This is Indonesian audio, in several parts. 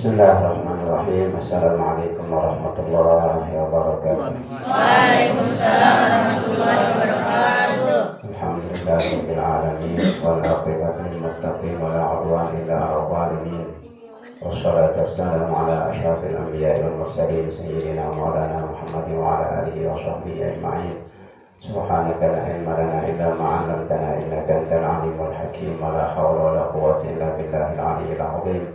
Bismillahirrahmanirrahim. Assalamualaikum warahmatullahi wabarakatuh. Waalaikumsalam warahmatullahi wabarakatuh. Alhamdulillahirabbil alamin wal aqibatu lil muttaqin wa la 'udwana illa 'alal zalimin. Wassalatu wassalamu ala asyrafil anbiya'i wal mursalin sayyidina maulana Muhammadin wa ala alihi wa sahbihi ajma'in. Subhanaka la ilma lana illa ma 'allamtana innaka antal 'alimul hakim. Wa la haula wa la quwwata illa billahil 'aliyyil 'azim.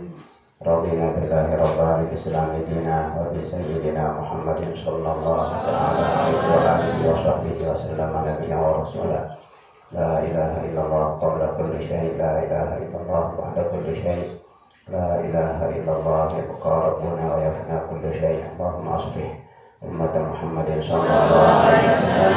Radina billahi rabbil islami dina wa bi sayyidina Muhammadin sallallahu alaihi wa sahbihi wa sallam nabiyyan wa rasulah. La ilaha illallah qabla kulli syai', la ilaha illallah ba'da kulli syai', la ilaha illallah yabqa rabbuna wa yafna kulli syai'. Allahumma aslih ummat Muhammadin sallallahu alaihi wasallam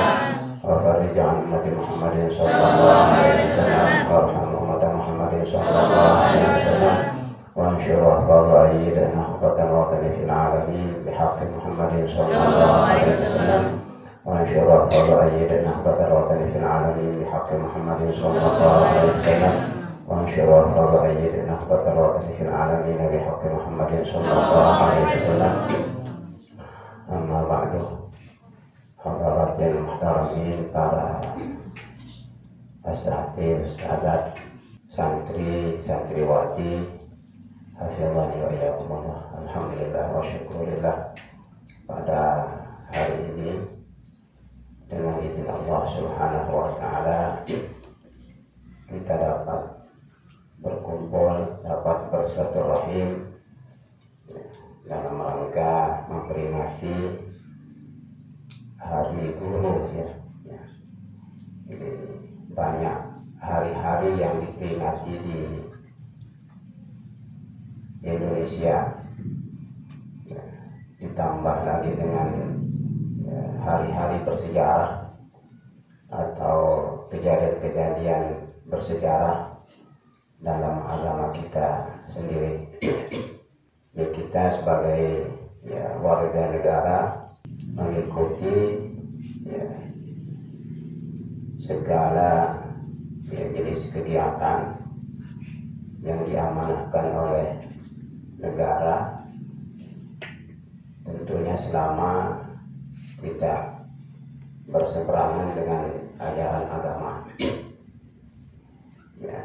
wa farij an ummat Muhammadin sallallahu alaihi wasallam warham ummat Muhammadin sallallahu alaihi wasallam وانشر أخبار أيدنا حقة الوطن في العالمين بحق محمد صلى الله عليه وسلم وانشر أخبار أيدنا حقة الوطن في العالمين بحق محمد صلى الله عليه وسلم وانشر أخبار أيدنا حقة الوطن في العالمين بحق محمد صلى الله عليه وسلم. أما بعد حضرات المحترمين para asatidz, ustadzat, santri, santriwati, Hafizani wa iyyakumullah. Alhamdulillah wa syukurillah, pada hari ini dengan izin Allah Subhanahu wa taala kita dapat berkumpul, dapat bersilaturahim dalam rangka memperingati Hari Guru ya. Ini banyak hari-hari yang diperingati di Indonesia, ditambah lagi dengan hari-hari bersejarah atau kejadian-kejadian bersejarah dalam agama kita sendiri. Ya, kita sebagai warga negara mengikuti segala jenis kegiatan yang diamanahkan oleh negara, tentunya selama tidak berseberangan dengan ajaran agama. Ya,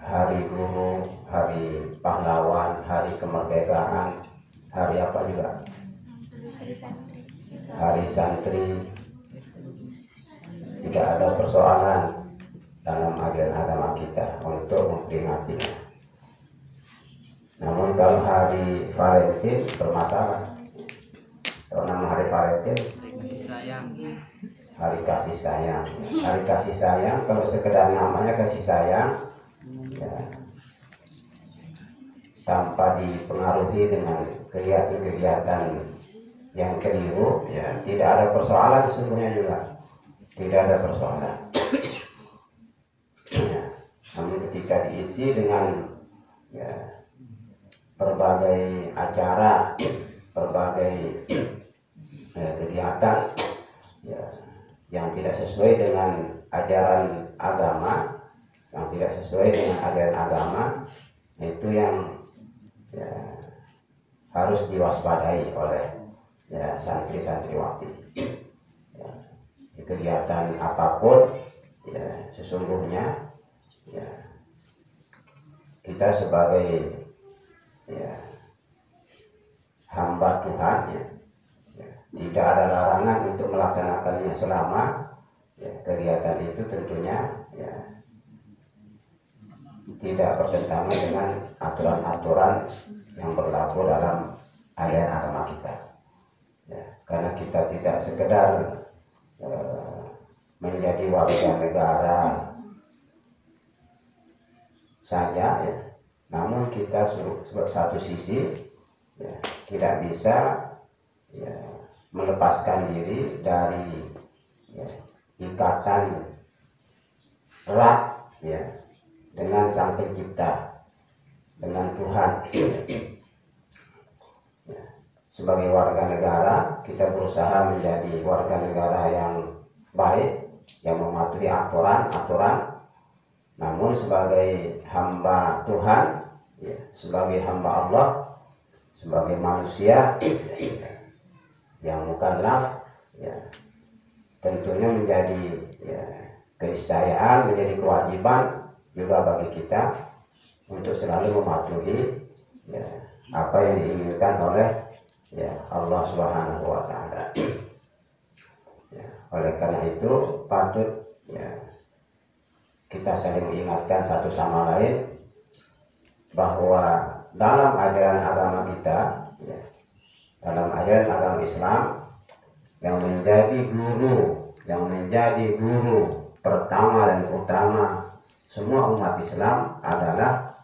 Hari Guru, Hari Pahlawan, Hari Kemerdekaan, hari apa juga? Hari Santri. Tidak ada persoalan dalam ajaran agama kita untuk memperingatinya. Namun kalau hari Valentine bermasalah. Kalau nama hari Valentine, hari kasih sayang. Hari kasih sayang, kalau sekedar namanya kasih sayang, ya, tanpa dipengaruhi dengan kegiatan-kegiatan yang keliru, ya, tidak ada persoalan sesungguhnya juga. Tidak ada persoalan. Ya, namun ketika diisi dengan berbagai acara, berbagai kegiatan yang tidak sesuai dengan ajaran agama, yang tidak sesuai dengan ajaran agama, itu yang harus diwaspadai oleh santri-santriwati. Kegiatan apapun, sesungguhnya kita sebagai hamba Tuhan, tidak ada larangan untuk melaksanakannya selama kegiatan itu tentunya tidak bertentangan dengan aturan-aturan yang berlaku dalam ajaran agama kita. Karena kita tidak sekedar menjadi warga negara saja, namun kita satu sisi tidak bisa melepaskan diri dari ikatan erat dengan Sang Pencipta, dengan Tuhan. Sebagai warga negara, kita berusaha menjadi warga negara yang baik, yang mematuhi aturan-aturan. Namun sebagai hamba Tuhan, sebagai hamba Allah, sebagai manusia yang mukallaf, ya, tentunya menjadi ya, keniscayaan, menjadi kewajiban juga bagi kita untuk selalu mematuhi ya, apa yang diinginkan oleh ya, Allah Subhanahu wa Ta'ala. Ya, oleh karena itu patut ya, kita saling mengingatkan satu sama lain bahwa dalam ajaran agama kita, ya, dalam ajaran agama Islam, yang menjadi guru pertama dan utama semua umat Islam adalah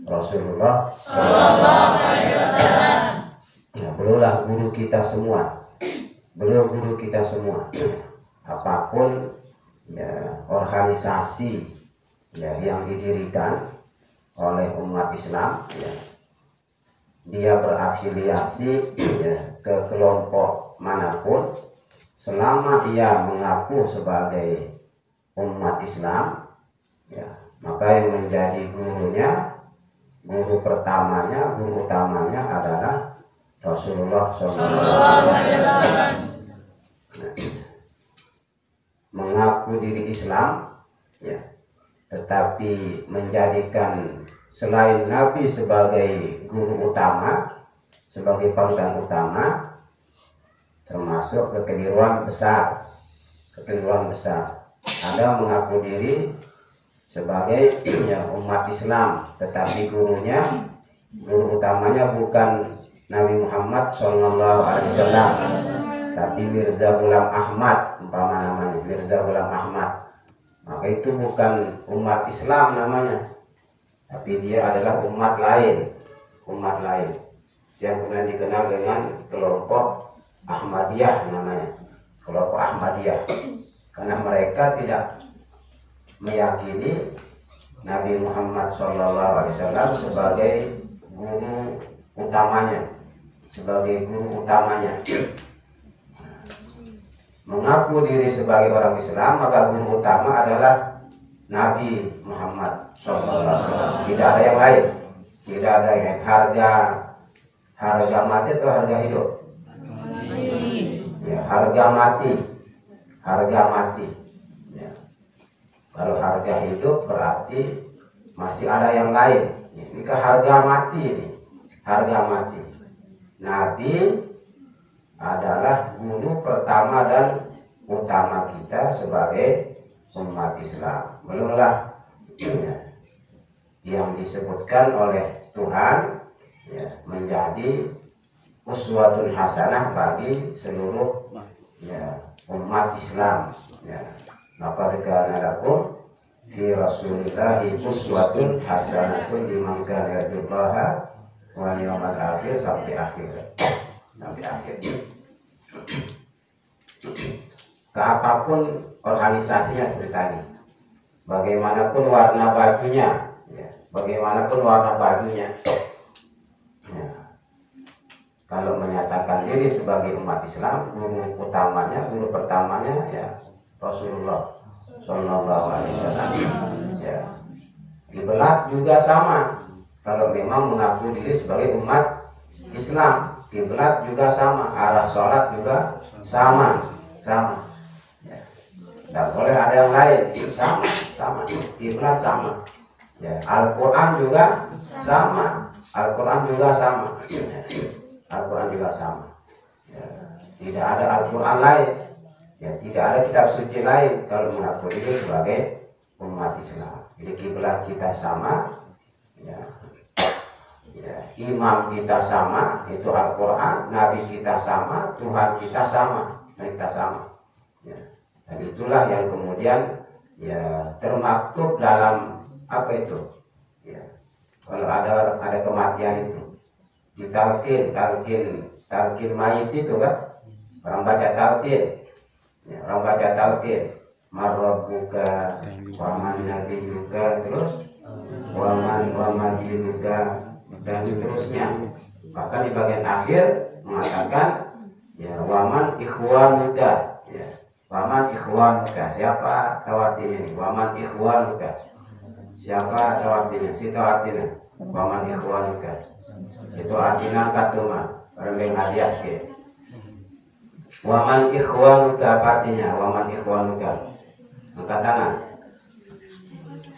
Rasulullah Sallallahu Alaihi Wasallam. Ya, beliaulah guru kita semua. Beliau guru kita semua. Apapun ya, organisasi ya, yang didirikan oleh umat Islam, ya, dia berafiliasi ya, ke kelompok manapun, selama ia mengaku sebagai umat Islam, ya, maka yang menjadi gurunya, guru pertamanya, guru utamanya adalah Rasulullah SAW. Mengaku diri Islam, ya, tetapi menjadikan selain Nabi sebagai guru utama, sebagai panutan utama, termasuk kekeliruan besar. Ada mengaku diri sebagai ya, umat Islam, tetapi gurunya, guru utamanya bukan Nabi Muhammad SAW, tapi Mirza Ghulam Ahmad, umpama namanya Mirza Ghulam Ahmad. Maka itu bukan umat Islam namanya, tapi dia adalah umat lain yang kemudian dikenal dengan kelompok Ahmadiyah namanya, kelompok Ahmadiyah, karena mereka tidak meyakini Nabi Muhammad SAW sebagai guru utamanya, mengaku diri sebagai orang Islam, maka guru utama adalah Nabi Muhammad SAW. Tidak ada yang lain. Tidak ada yang harga mati atau harga hidup. Ya, harga mati. Ya. Kalau harga hidup berarti masih ada yang lain. Ini ke harga mati. Nabi adalah guru pertama dan utama kita sebagai umat Islam. Belumlah ya, yang disebutkan oleh Tuhan ya, menjadi uswatun hasanah bagi seluruh ya, umat Islam. Ya. Maka kana lakum fi Rasulillahi uswatun hasanatun liman kana yarjullaha wal yawmal akhir sampai akhir. Ke apapun organisasinya seperti tadi, bagaimanapun warna bajunya, ya, ya. Kalau menyatakan diri sebagai umat Islam, guru pertamanya ya Rasulullah Sallallahu Alaihi Wasallam. Ya. Kiblat juga sama. Kalau memang mengaku diri sebagai umat Islam, kiblat juga sama, arah sholat juga sama. Ya. Tidak boleh ada yang lain, sama. Kiblat sama. Ya. Al-Quran juga sama. Ya. Tidak ada Al-Quran lain. Ya, tidak ada kitab suci lain kalau mengaku diri sebagai umat Islam. Jadi kiblat kita sama, ya. Ya, imam kita sama, itu Al-Quran, Nabi kita sama, Tuhan kita sama. Ya. Dan itulah yang kemudian ya termaktub dalam apa itu? Ya. Kalau ada kematian itu, ditalkin mayit itu kan, orang baca talqin. Ya, orang baca talqin, marabbuka waman nabiyuka, terus waman dinuka, dan seterusnya. Bahkan di bagian akhir mengatakan ya waman ikhwanuka, ya waman ikhwanuka, siapa tahu artinya ini waman ikhwanuka, Siapa tahu artinya? Si tahu artinya. Waman ikhwanuka. Itu artinya katuma. Rembeng alias ke. Waman ikhwanuka artinya. Waman ikhwanuka. Angkat tangan.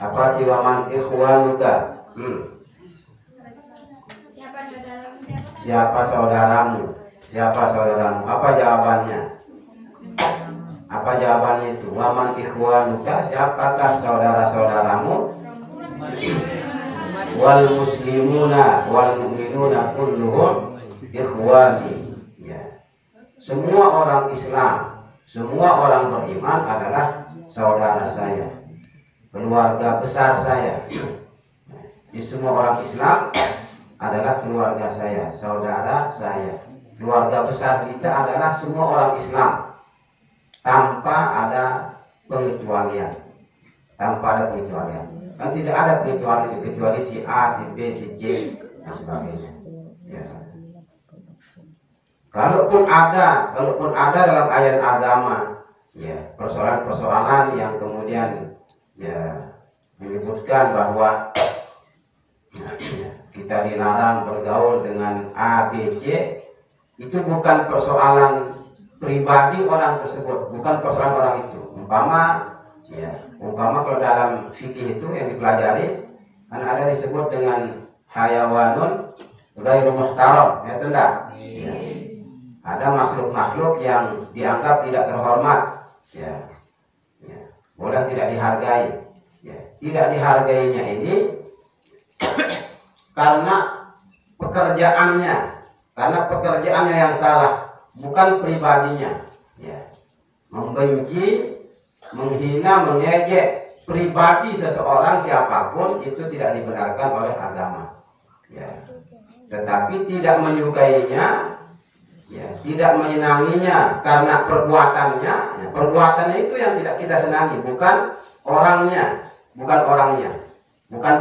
Apa arti waman ikhwanuka? Siapa saudaramu? Siapa saudaramu? Apa jawabannya? Apa jawabannya itu? Waman ikhwanuka, siapakah saudara-saudaramu? Wal muslimuna wal mu'minuna kulluhum ikhwani. Ya. Semua orang Islam, semua orang beriman adalah saudara saya, keluarga besar saya. Di semua orang Islam adalah keluarga saya, saudara saya. Keluarga besar kita adalah semua orang Islam tanpa ada pengecualian. Tanpa ada pengecualian. Kan tidak ada pengecualian kecuali si A, si B, si C dan sebagainya. Ya. Kalaupun ada dalam ayat agama, ya, persoalan-persoalan yang kemudian ya menyebutkan bahwa kita dilarang bergaul dengan A, B, C, itu bukan persoalan pribadi orang tersebut, bukan persoalan orang itu. Umpama kalau dalam fikih itu yang dipelajari, kan ada disebut dengan hayawanun ghairu muhtaram, ya enggak? Ya. Ada makhluk-makhluk yang dianggap tidak terhormat, ya. Ya. Boleh tidak dihargai. Ya. Tidak dihargainya ini karena pekerjaannya yang salah, bukan pribadinya. Ya. Membenci, menghina, mengejek pribadi seseorang siapapun itu tidak dibenarkan oleh agama. Ya. Tetapi tidak menyukainya, ya, tidak menyenanginya karena perbuatannya. Ya, perbuatannya itu yang tidak kita senangi, bukan orangnya, bukan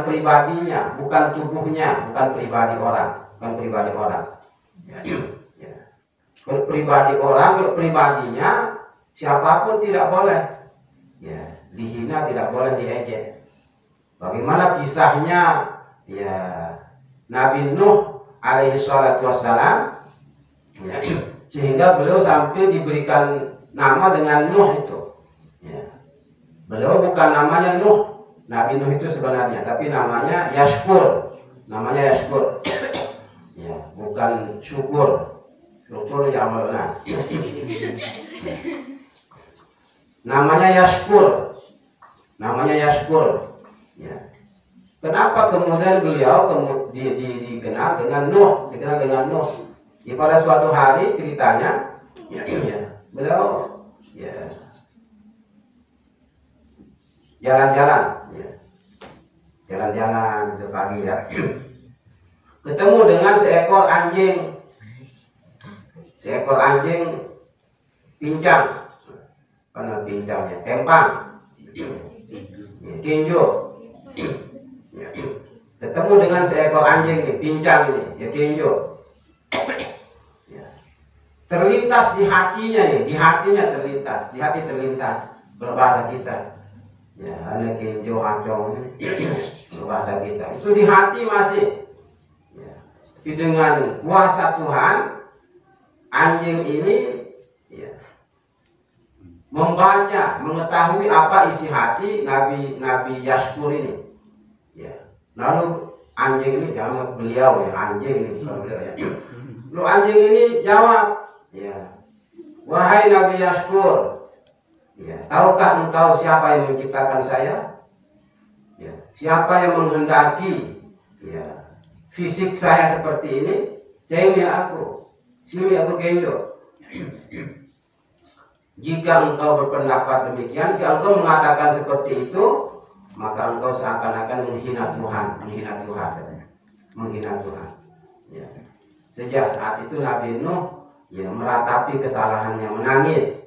pribadinya, bukan tubuhnya, bukan pribadi orang. Ya. Ya. Pribadi orang, pribadinya siapapun tidak boleh. Ya, dihina, tidak boleh diejek. Bagaimana kisahnya ya Nabi Nuh alaihi salatu wassalam, ya, sehingga beliau sampai diberikan nama dengan Nuh itu. Ya. Beliau bukan namanya Nuh, Nabi Nuh itu sebenarnya, tapi namanya Yashkur. Ya, bukan syukur. Syukur ya amalna. Namanya Yashkur. Ya. Kenapa kemudian beliau dikenal dengan Nuh? Ya, pada suatu hari ceritanya, beliau jalan-jalan itu pagi ya. Ketemu dengan seekor anjing pincang. Karena pincangnya tempang, tinju. Ketemu dengan seekor anjing ini, pincang ini, ya tinju. Terlintas di hatinya terlintas berbahasa kita. Ya, ada tinju acong ini berbahasa kita. Itu di hati masih. Ya. Tapi dengan kuasa Tuhan, anjing ini membaca, mengetahui apa isi hati Nabi Yashkur ini. Ya. Lalu anjing ini, jangan beliau ya, anjing ini bukan beliau ya. Lalu anjing ini jawab, ya, wahai Nabi Yashkur, ya, tahukah engkau siapa yang menciptakan saya? Ya, siapa yang menghendaki ya fisik saya seperti ini? Sini aku genjo. Jika engkau berpendapat demikian, jika engkau mengatakan seperti itu, maka engkau seakan-akan menghina Tuhan. Ya. Sejak saat itu Nabi Nuh ya meratapi kesalahannya, menangis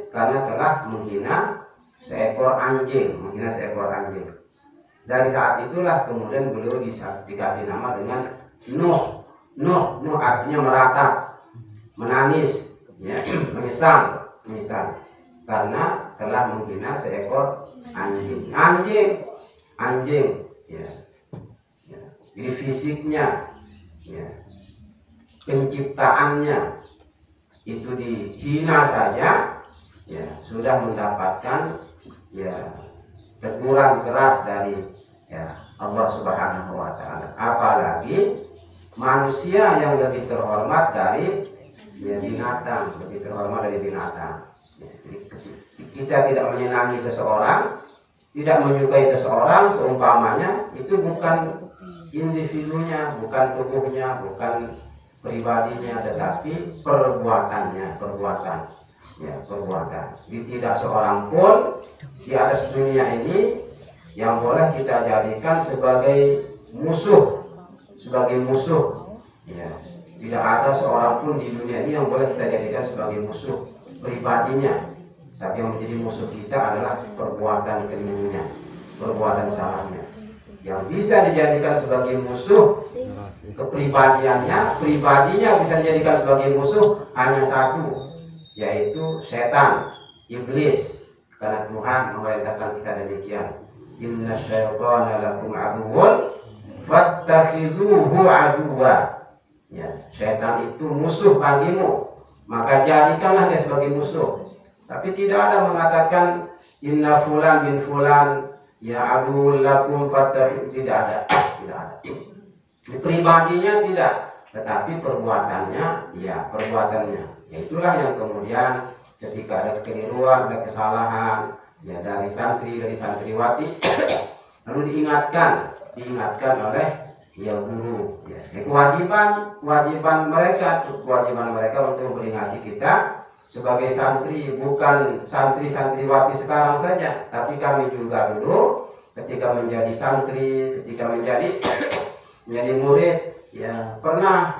karena telah menghina seekor anjing. Dari saat itulah kemudian beliau dikasih nama dengan Nuh. Nuh artinya meratap, menangis. Ya, menyesal karena telah menghina seekor anjing ya. Jadi fisiknya ya, penciptaannya itu dihina saja ya, sudah mendapatkan ya teguran keras dari ya Allah Subhanahu wa taala. Apalagi manusia yang lebih terhormat dari ya binatang, lebih terhormat dari binatang. Ya, kita tidak menyenangi seseorang, tidak menyukai seseorang, seumpamanya itu bukan individunya, bukan tubuhnya, bukan pribadinya, tetapi perbuatan. Ya, perbuatan. Jadi tidak seorang pun di atas dunia ini yang boleh kita jadikan sebagai musuh. Ya, tidak ada seorang pun di dunia ini yang boleh kita jadikan sebagai musuh pribadinya. Tapi yang menjadi musuh kita adalah perbuatan kelirunya, perbuatan salahnya. Yang bisa dijadikan sebagai musuh pribadinya bisa dijadikan sebagai musuh hanya satu, yaitu setan, iblis. Karena Tuhan memerintahkan kita demikian. Inna syaitana lakum aduwwun fattakhidhuhu aduwwa. Ya, setan itu musuh bagimu, maka jadikanlah dia sebagai musuh. Tapi tidak ada mengatakan inna fulan bin fulan ya aduwwul lakum fattakhidhuhu, tidak ada. Pribadinya tidak, tetapi perbuatannya, ya perbuatannya. Ya, itulah yang kemudian ketika ada kekeliruan, ada kesalahan, ya dari santriwati, lalu diingatkan oleh ya guru. Ya, kewajiban mereka untuk memperingati kita sebagai santri, bukan santriwati sekarang saja, tapi kami juga dulu ketika menjadi santri, ketika menjadi murid, ya pernah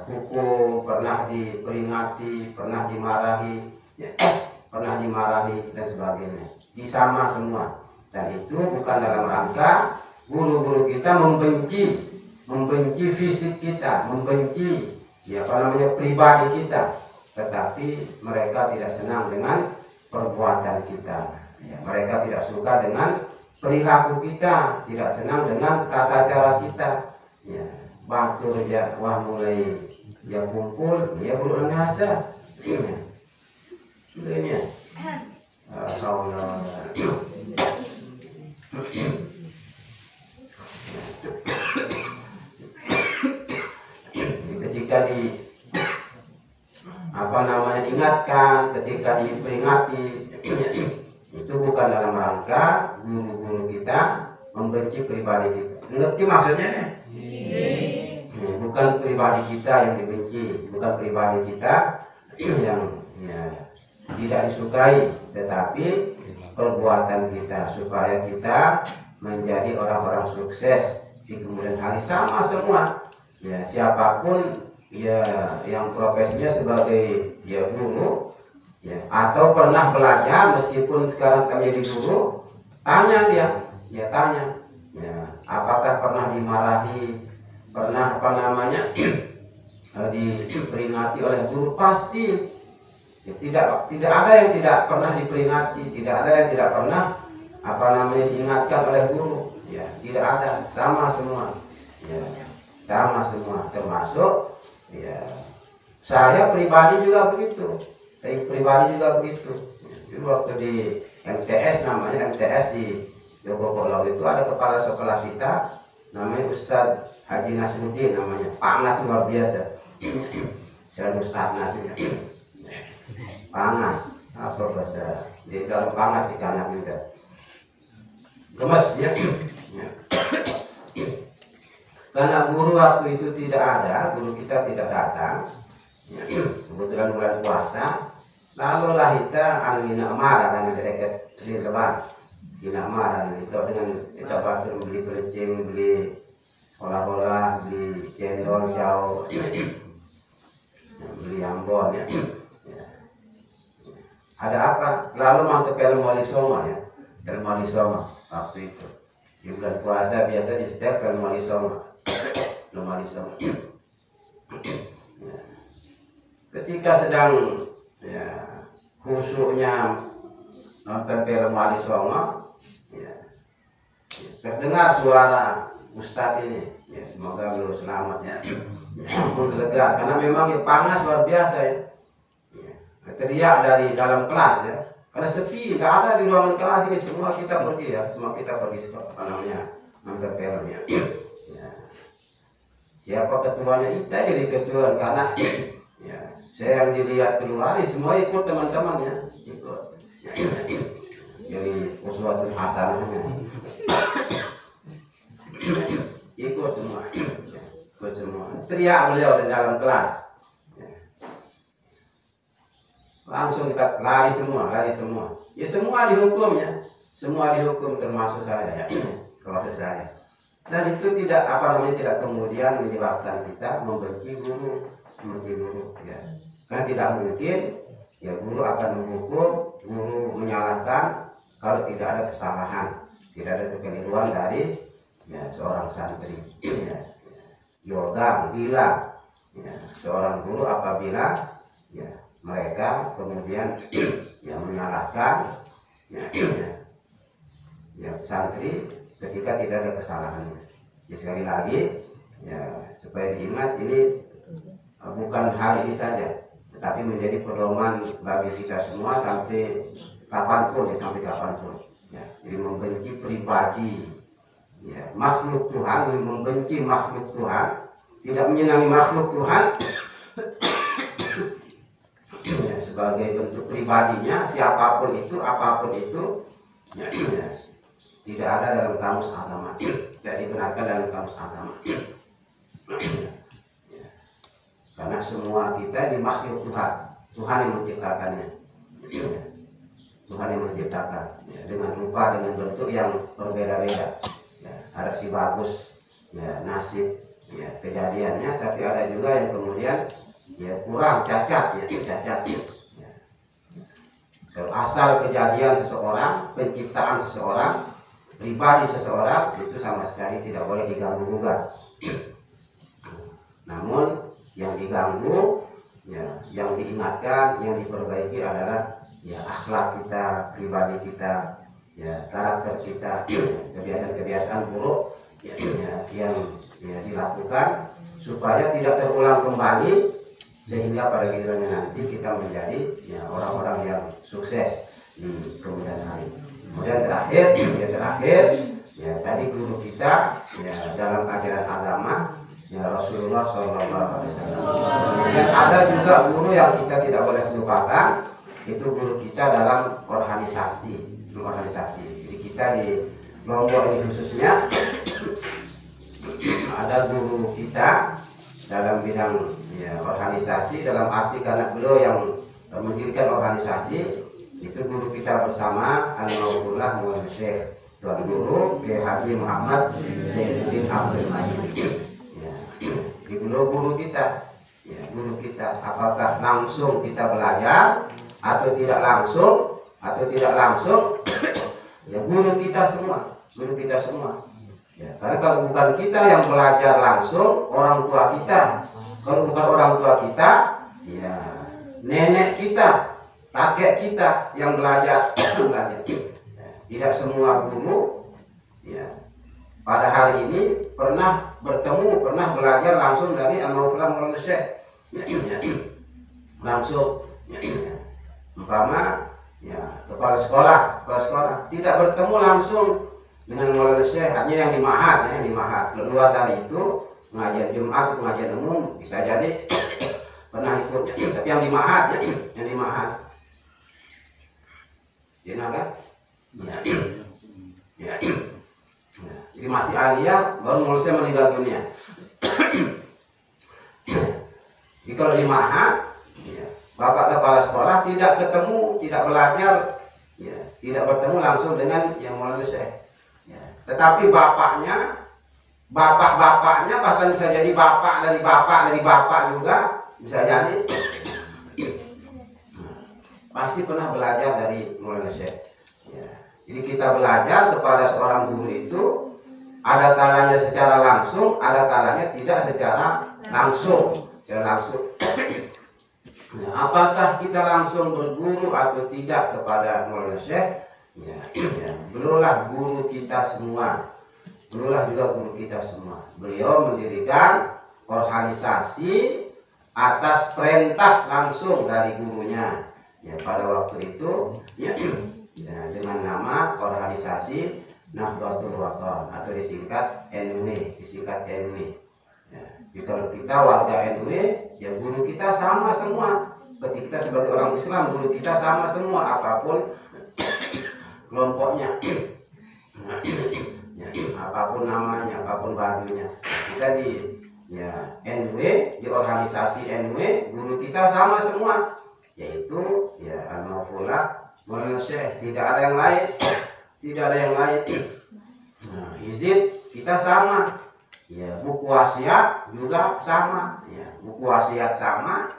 hukum, pernah diperingati, pernah dimarahi, ya, dan sebagainya. Disama semua. Dan itu bukan dalam rangka guru-guru kita membenci fisik kita, membenci pribadi kita, tetapi mereka tidak senang dengan perbuatan kita. Ya, mereka tidak suka dengan perilaku kita, tidak senang dengan tata cara kita. Ya, batur ya wah mulai ya kumpul, ya belum ngasa. Sebenarnya ketika ingatkan, ketika diperingati, itu bukan dalam rangka guru-guru kita membenci pribadi kita. Ngerti maksudnya? Bukan pribadi kita yang dibenci, bukan pribadi kita yang tidak disukai, tetapi perbuatan kita supaya kita menjadi orang-orang sukses di kemudian hari. Sama semua, ya siapapun ya yang profesinya sebagai ya guru, ya atau pernah belajar meskipun sekarang kami jadi guru, tanya apakah pernah dimarahi, pernah diperingati oleh guru? Pasti ya, tidak ada yang tidak pernah diperingati, tidak ada yang tidak pernah diingatkan oleh guru, ya tidak ada, sama semua, ya sama semua, termasuk ya saya pribadi juga begitu. Jadi waktu di MTS, namanya MTS di Jogokolo itu ada kepala sekolah kita namanya Ustadz Haji Nasruddin, namanya panas luar biasa. Dan Ustadz Nasruddin panas, apa bahasa di dalam panas di kanan juga gemes ya. Karena guru waktu itu tidak ada, guru kita tidak datang, ya, kebetulan bulan puasa, lalu lah kita Almina Amara dengan dekat Sri Lebar, Almina Amara itu dengan kita batur beli kencing, beli bola-bola, beli cendol, jauh, beli ambon ya. Ada apa? Lalu mantep film Wali Songo ya, film Wali Songo waktu itu. Di bulan puasa biasa di setiap film Wali Songo. Ketika sedang ya, khusyuknya nonton film Wali Songo, ya, terdengar suara Ustadz ini, ya, semoga beliau selamat ya, pun lega karena memang ya, panas luar biasa ya, teriak dari dalam kelas ya, karena sepi, nggak ada di ruangan kelas ini, semua kita pergi ya, semua kita pergi apa namanya nonton film ya. Siapa ketuanya kita jadi ketua karena ya, saya yang dilihat keluar semua ikut teman-temannya ikut ya, jadi uswatul hasanahnya ikut semua ikut semua teriak beliau di dalam kelas ya. Langsung kita lari semua ya, semua dihukum ya, semua dihukum termasuk saya ya, termasuk saya. Dan itu tidak tidak kemudian menyebabkan kita membenci guru ya. Karena tidak mungkin ya guru akan menghukum, guru menyalahkan kalau tidak ada kesalahan, tidak ada kekeliruan dari ya, seorang santri ya. Yoga gila ya, seorang guru apabila ya, mereka kemudian ya, menyalahkan ya, santri ketika tidak ada kesalahannya. Ya, sekali lagi ya, supaya diingat ini bukan hari ini saja, tetapi menjadi pedoman bagi kita semua sampai kapanpun ya, sampai kapanpun ya. Jadi membenci pribadi ya, makhluk Tuhan, membenci makhluk Tuhan, tidak menyenangi makhluk Tuhan ya, sebagai bentuk pribadinya siapapun itu, apapun itu ya, ya, tidak ada dalam kamus agama, tidak dibenarkan dalam kamus agama. Ya. Karena semua kita di makhluk Tuhan, Tuhan yang menciptakannya, ya. Tuhan yang menciptakan ya, dengan rupa, dengan bentuk yang berbeda-beda. Ya. Ada si bagus, ya, nasib, ya, kejadiannya, tapi ada juga yang kemudian ya kurang, cacat, ya, cacat. Ya. Kalau asal kejadian seseorang, penciptaan seseorang, pribadi seseorang itu sama sekali tidak boleh diganggu gugat. Namun yang diganggu, ya, yang diingatkan, yang diperbaiki adalah ya akhlak kita, pribadi kita, ya karakter kita, kebiasaan-kebiasaan buruk ya, yang ya, dilakukan supaya tidak terulang kembali sehingga pada gilirannya nanti kita menjadi ya, orang-orang yang sukses di kemudian hari. Kemudian terakhir ya tadi guru kita ya dalam ajaran agama ya Rasulullah SAW. Dan ada juga guru yang kita tidak boleh lupakan, itu guru kita dalam organisasi. Jadi kita di Lombok ini khususnya ada guru kita dalam bidang ya, organisasi, dalam arti karena beliau yang mendirikan organisasi. Itu guru kita bersama Al-Maulullah Muhammad Syekh Tuan Guru Kiai Haji Muhammad Zainuddin Abdul Majid ya. Guru kita ya, guru kita apakah langsung kita belajar atau tidak langsung ya guru kita semua ya, karena kalau bukan kita yang belajar langsung, orang tua kita, kalau bukan orang tua kita ya nenek kita, kakek kita yang belajar. Tidak semua guru ya, pada hari ini pernah bertemu, pernah belajar langsung dari Al-Maulullah Muhammad Syekh ya, langsung ya, umpama ya, kepala sekolah tidak bertemu langsung dengan Maulana Syekh, hanya yang di Mahat. Keluar dari itu pengajian Jumat, pengajian umum bisa jadi pernah ikutnya, tapi yang di Mahat kan? Ya. Jadi masih alia, baru mulai saya meninggal dunia. Jadi kalau di Mahat, ya, bapak kepala sekolah tidak ketemu, tidak belajar, ya, tidak bertemu langsung dengan yang Maulana Syekh. Ya. Tetapi bapaknya bahkan bisa jadi bapak dari bapak juga bisa jadi. Pasti pernah belajar dari Maulana Syekh. Ya. Jadi kita belajar kepada seorang guru itu ada kalanya secara langsung, ada kalanya tidak secara langsung. Nah, apakah kita langsung berguru atau tidak kepada Maulana Syekh? Ya, beliaulah guru kita semua. Beliaulah juga guru kita semua. Beliau mendirikan organisasi atas perintah langsung dari gurunya. Ya, pada waktu itu ya, dengan nama organisasi Nahdlatul Wathon atau disingkat NW, Ya, kalau kita warga NW, ya guru kita sama semua. Seperti kita sebagai orang Islam, guru kita sama semua, apapun kelompoknya, ya, apapun namanya, apapun bajunya. Kita di NW, di organisasi NW, guru kita sama semua, yaitu ya Al-Mawfulah Maulana Syekh. Tidak ada yang lain, tidak ada yang lain. Nah, hizib kita sama. Ya, buku wasiat juga sama, ya, buku wasiat sama,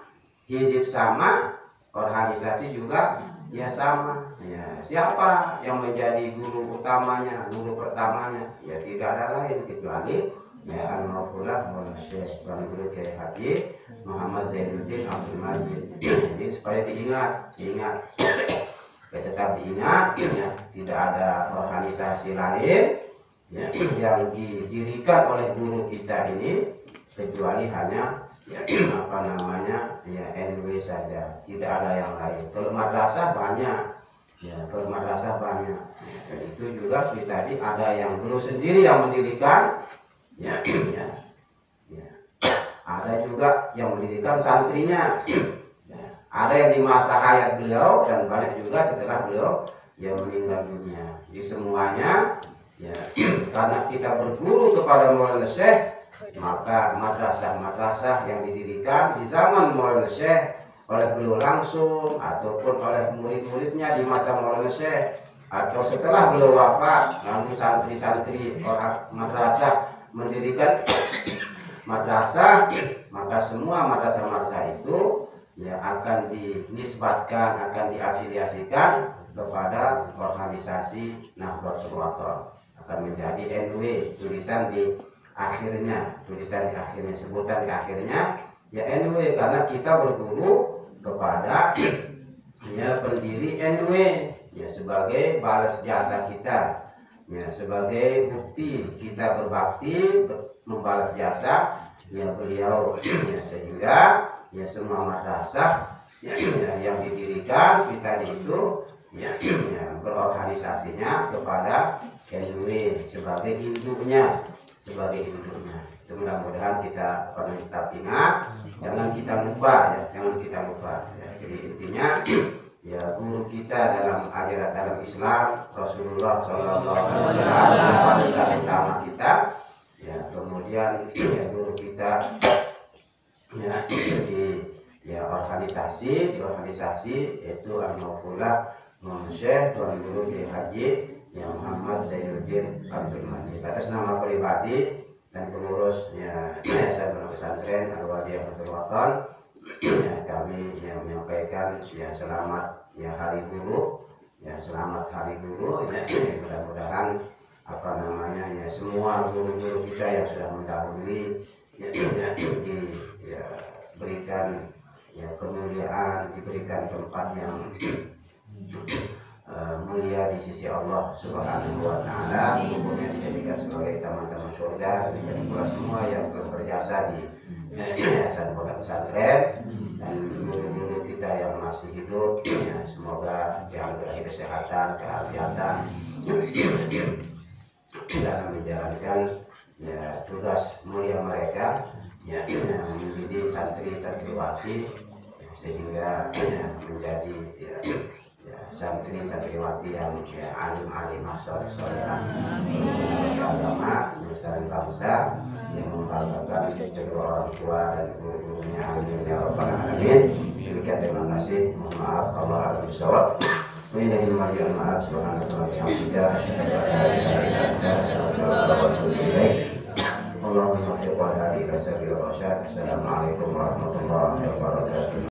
hizib sama, organisasi juga ya sama. Ya, siapa yang menjadi guru utamanya, guru pertamanya? Ya, tidak ada lain kecuali ya Al-Mawfulah Maulana Syekh Tuan Guru Kiai Haji Muhammad Zainuddin Abdul Majid. Jadi supaya diingat, ya, tetap diingat, ya, tidak ada organisasi lain ya, yang didirikan oleh guru kita ini kecuali hanya ya, ya NW saja, tidak ada yang lain. Kalau madrasah banyak, ya, kalau madrasah banyak. Dan itu juga seperti tadi ada yang guru sendiri yang mendirikan, ya, ada juga yang mendirikan santrinya. Ya, ada yang di masa hayat beliau dan banyak juga setelah beliau yang meninggal dunia. Di semuanya ya, karena kita berguru kepada Maulana Syekh, maka madrasah-madrasah yang didirikan di zaman Maulana Syekh oleh beliau langsung ataupun oleh murid-muridnya di masa Maulana Syekh atau setelah beliau wafat, lalu santri-santri orang madrasah mendirikan madrasah, maka semua madrasah-madrasah itu ya akan dinisbatkan, akan diafiliasikan kepada organisasi Nahdlatul Wathon, akan menjadi NW, tulisan di akhirnya, sebutan di akhirnya ya NW, karena kita berguru kepada ya pendiri NW ya sebagai balas jasa kita, ya sebagai bukti kita berbakti membalas jasa ya beliau, ya sehingga ya semua madrasah ya, yang didirikan kita itu ya, berorganisasinya kepada NW sebagai induknya, Mudah-mudahan kita pernah tetap ingat, jangan kita lupa, ya. Jadi intinya ya guru kita dalam ajaran dalam Islam Rasulullah SAW utama kita, ya kemudian ya guru kita ya di organisasi yaitu Al-Mawfulah Maulana Syekh Tuan Guru Kiai Haji ya Muhammad Zainuddin Abdul Majid. Atas nama pribadi dan pengurus ya Yayasan Pondok Pesantren Al-Wadi Nahdlatul Wathon, ya kami yang menyampaikan ya selamat ya Hari Guru, ya selamat Hari Guru, ya mudah-mudahan ya semua guru-guru kita yang sudah mendahului diberikan ya kemuliaan, diberikan tempat yang mulia di sisi Allah Subhanahu wa Ta'ala, umumnya dijadikan sebagai teman-teman surga, dan pula semua yang berjasa di Yayasan Pondok Pesantren dan guru-guru kita yang masih hidup, ya, semoga diberi kesehatan, keafiatan dalam menjalankan ya tugas mulia mereka, ya menjadi santri-santriwati sehingga ya, menjadi santri-santriwati yang ya, alim-alim soleh-solehah agama besar bangsa yang membanggakan kedua orang tua dan guru-gurunya. Amin ya rabbal alamin. Demikian, terima kasih. Mohon maaf kalau ada bisawab. Ini mohon maaf. Subhanallah walhamdulillah. Assalamualaikum warahmatullahi wabarakatuh.